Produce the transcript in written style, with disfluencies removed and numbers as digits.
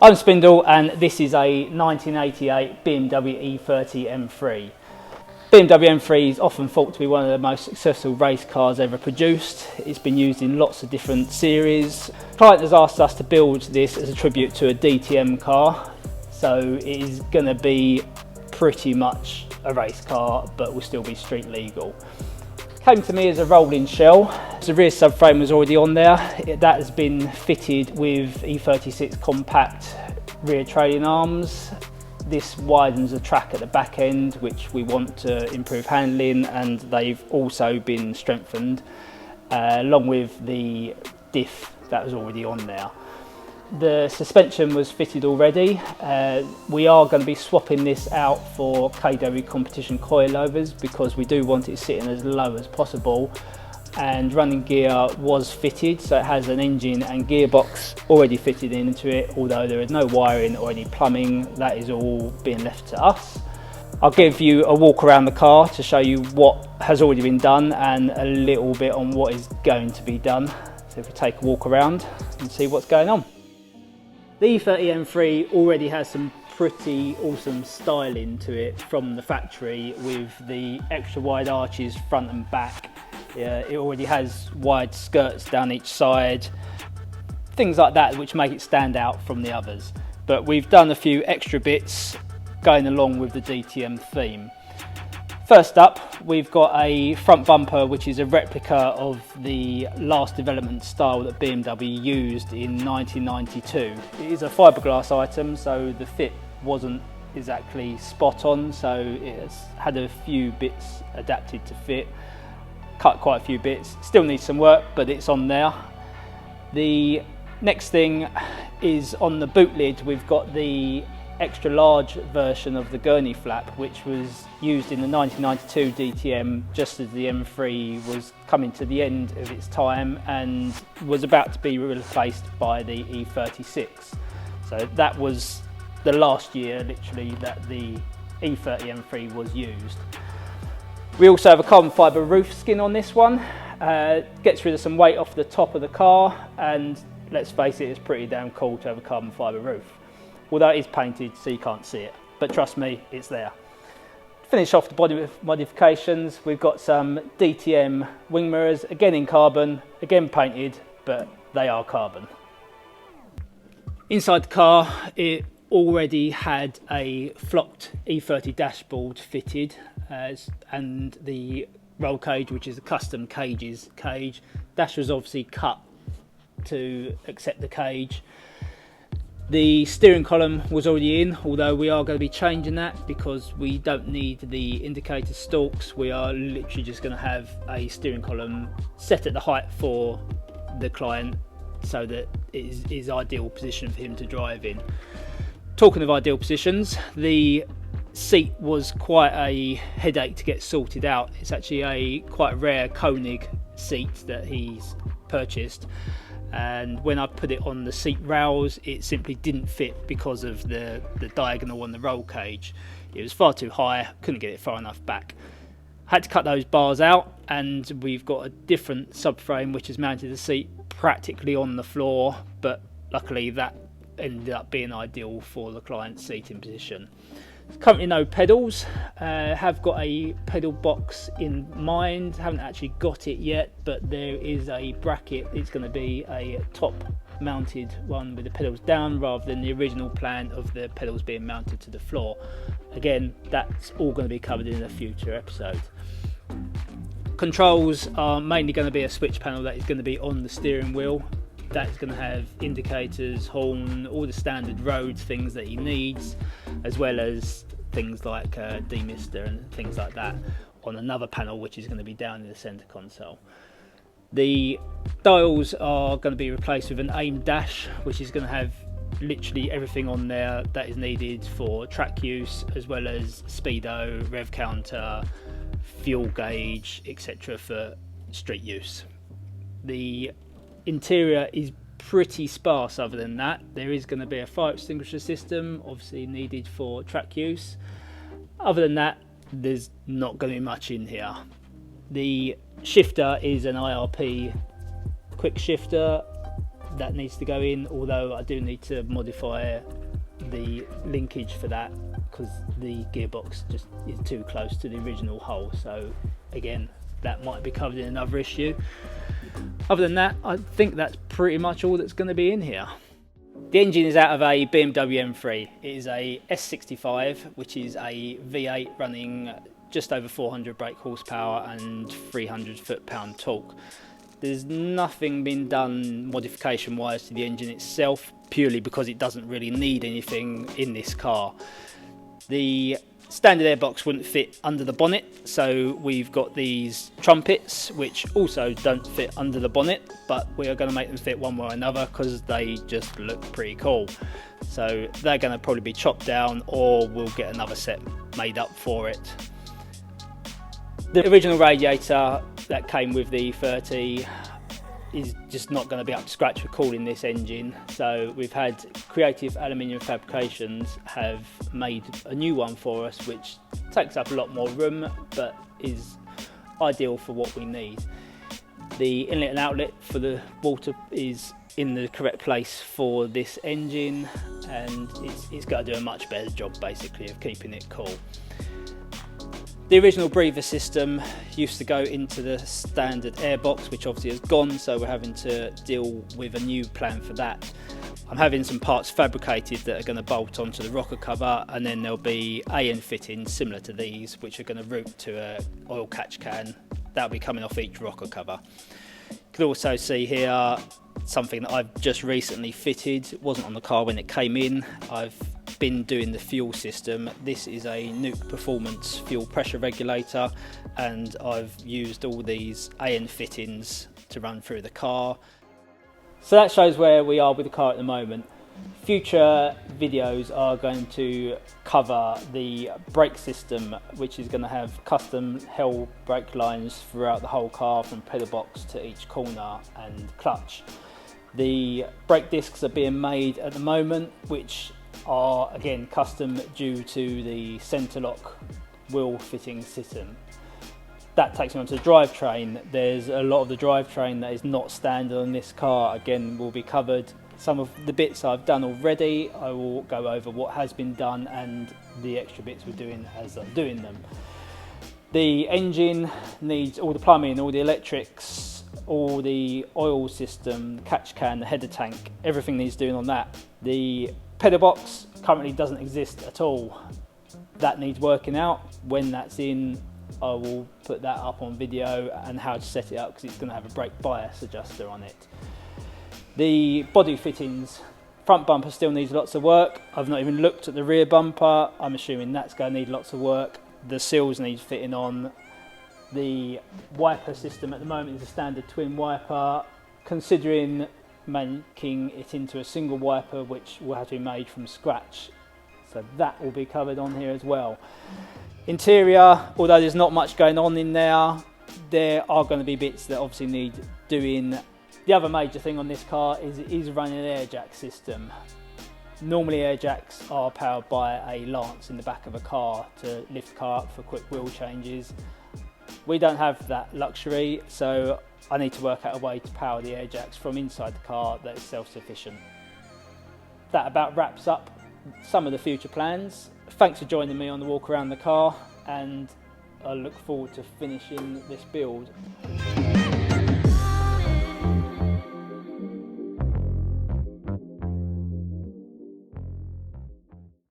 I'm Spindle and this is a 1988 BMW E30 M3. BMW M3 is often thought to be one of the most successful race cars ever produced. It's been used in lots of different series. The client has asked us to build this as a tribute to a DTM car, so it is going to be pretty much a race car but will still be street legal. Came to me as a rolling shell. The rear subframe was already on there. That has been fitted with E36 compact rear trailing arms. This widens the track at the back end, which we want to improve handling, and they've also been strengthened along with the diff that was already on there. The suspension was fitted already. We are going to be swapping this out for KW competition coilovers because we do want it sitting as low as possible, and running gear was fitted, so it has an engine and gearbox already fitted into it. Although there is no wiring or any plumbing, that is all being left to us. I'll give you a walk around the car to show you what has already been done and a little bit on what is going to be done. So if we take a walk around and see what's going on. The E30 M3 already has some pretty awesome styling to it from the factory, with the extra wide arches front and back. It already has wide skirts down each side, things like that which make it stand out from the others. But we've done a few extra bits going along with the DTM theme. First up, we've got a front bumper which is a replica of the last development style that BMW used in 1992. It is a fiberglass item, so the fit wasn't exactly spot on, so it's had a few bits adapted to fit. Cut quite a few bits, still needs some work, but it's on there. The next thing is on the boot lid. We've got the extra large version of the gurney flap, which was used in the 1992 DTM just as the M3 was coming to the end of its time and was about to be replaced by the E36. So that was the last year literally that the E30 M3 was used. We also have a carbon fibre roof skin on this one. Gets rid of some weight off the top of the car, and let's face it, it's pretty damn cool to have a carbon fibre roof. Although it is painted so you can't see it, but trust me, it's there. Finish off the body modifications, we've got some DTM wing mirrors, again in carbon, again painted, but they are carbon. Inside the car, it already had a flocked E30 dashboard fitted, and the roll cage, which is a custom cage. Dash was obviously cut to accept the cage. The steering column was already in, although we are going to be changing that because we don't need the indicator stalks. We are literally just going to have a steering column set at the height for the client so that it is ideal position for him to drive in. Talking of ideal positions, the seat was quite a headache to get sorted out. It's actually quite a rare Koenig seat that he's purchased, and when I put it on the seat rails it simply didn't fit because of the diagonal on the roll cage. It was far too high, couldn't get it far enough back. Had to cut those bars out, and we've got a different subframe which has mounted the seat practically on the floor, but luckily that ended up being ideal for the client's seating position. Currently no pedals, have got a pedal box in mind, haven't actually got it yet, but there is a bracket. It's going to be a top mounted one with the pedals down rather than the original plan of the pedals being mounted to the floor. Again, that's all going to be covered in a future episode. Controls are mainly going to be a switch panel that is going to be on the steering wheel. That's going to have indicators, horn, all the standard road things that he needs, as well as things like demister and things like that on another panel which is going to be down in the center console. The dials are going to be replaced with an aim dash, which is going to have literally everything on there that is needed for track use, as well as speedo, rev counter, fuel gauge, etc. for street use. The interior is pretty sparse. Other than that, there is going to be a fire extinguisher system obviously needed for track use. Other than that, there's not going to be much in here. The shifter is an IRP quick shifter. that needs to go in, although I do need to modify the linkage for that because the gearbox just is too close to the original hole. So again, that might be covered in another issue. Other than that, I think that's pretty much all that's going to be in here. The engine is out of a BMW M3. It is a S65, which is a V8 running just over 400 brake horsepower and 300 foot-pound torque. There's nothing been done modification-wise to the engine itself, purely because it doesn't really need anything in this car. The standard airbox wouldn't fit under the bonnet, so we've got these trumpets which also don't fit under the bonnet, but we are going to make them fit one way or another because they just look pretty cool. So they're going to probably be chopped down, or we'll get another set made up for it. The original radiator that came with the E30 is just not going to be up to scratch with cooling this engine, so we've had Creative Aluminium Fabrications have made a new one for us, which takes up a lot more room but is ideal for what we need. The inlet and outlet for the water is in the correct place for this engine, and it's got to do a much better job basically of keeping it cool. The original breather system used to go into the standard airbox, which obviously has gone, so we're having to deal with a new plan for that. I'm having some parts fabricated that are going to bolt onto the rocker cover, and then there'll be AN fittings similar to these, which are going to route to an oil catch can. That'll be coming off each rocker cover. You can also see here something that I've just recently fitted. It wasn't on the car when it came in. I've been doing the fuel system. This is a Nuke Performance fuel pressure regulator, and I've used all these AN fittings to run through the car. So that shows where we are with the car at the moment. Future videos are going to cover the brake system, which is going to have custom Hell brake lines throughout the whole car, from pedal box to each corner and clutch. The brake discs are being made at the moment, which are again custom due to the centre lock wheel fitting system. That takes me on to the drivetrain. There's a lot of the drivetrain that is not standard on this car. Again, will be covered. Some of the bits I've done already, I will go over what has been done and the extra bits we're doing as I'm doing them. The engine needs all the plumbing, all the electrics, all the oil system, the catch can, the header tank, everything needs doing on that. The pedal box currently doesn't exist at all. That needs working out. When that's in, I will put that up on video and how to set it up, because it's going to have a brake bias adjuster on it. The body fittings, front bumper still needs lots of work. I've not even looked at the rear bumper. I'm assuming that's going to need lots of work. The seals need fitting on. The wiper system at the moment is a standard twin wiper. Considering making it into a single wiper, which will have to be made from scratch, so that will be covered on here as well. Interior, although there's not much going on in there, there are going to be bits that obviously need doing. The other major thing on this car is it is running an air jack system. Normally air jacks are powered by a lance in the back of a car to lift the car up for quick wheel changes. We don't have that luxury, so I need to work out a way to power the air jacks from inside the car that is self-sufficient. That about wraps up some of the future plans. Thanks for joining me on the walk around the car, and I look forward to finishing this build.